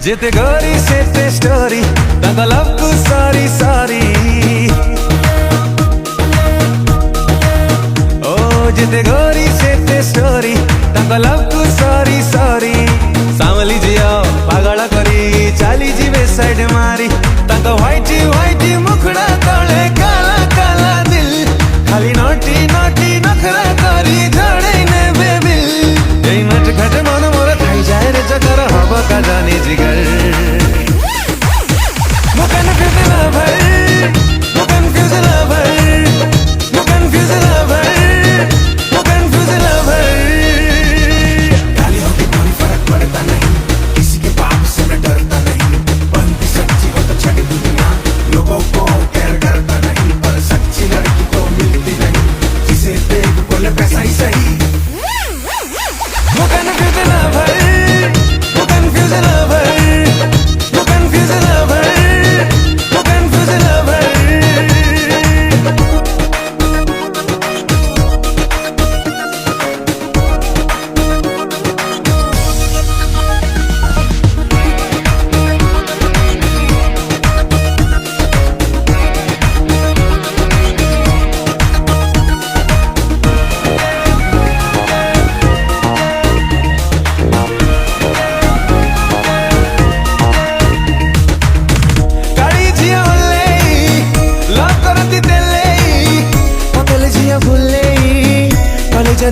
जेते गोरी से स्टोरी ताको लव को सॉरी सॉरी ओ जेते गोरी से स्टोरी ताको लव को सॉरी सॉरी सामली जियो पागल करी चाली जीवे साइड मारी ताको व्हाइटी व्हाइटी मुखड़ा तले काला काला दिल खाली नोटी नोटी नखरा करी झड़े ने बेबिल यही मट खट मन मोर खाई जाए रे जगर हब का जाने जिगर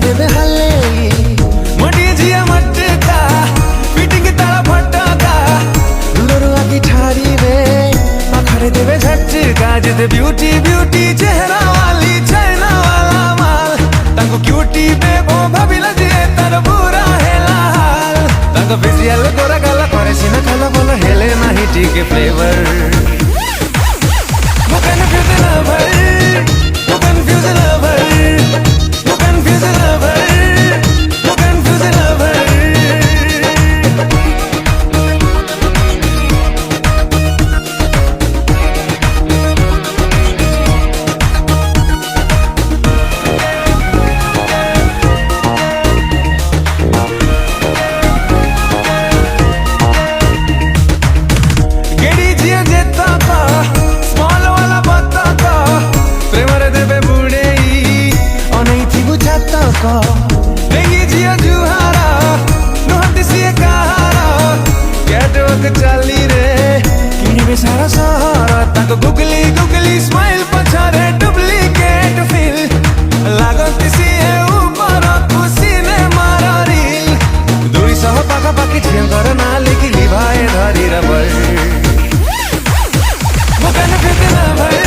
देवे हल्ले मोटी जिया मटका फिटिंग तारा फटका दुलरुआ की ठारी रे आखरे देवे झटका जिते ब्यूटी ब्यूटी चेहरा वाली चाइना वाला माल ताको क्यूटी बेबो भाबिला जे तार बुरा हेला हाल ताको फेसियल गोरा गाला करे सिना खाला बोला हेले नाही ठीक फ्लेवर वो कन्फ्यूज लवर वो कन्फ्यूज लवर चाली रे किने सारा सहारा ताको गुगली गुगली स्माइल पछारे डुप्लीकेट फील लागत सी है ऊपर खुशी ने मारा रील दूरी सह पाका पाकी झिम कर ना लेकी लिभाए धरी रबर वो कन्फ्यूज ना भाई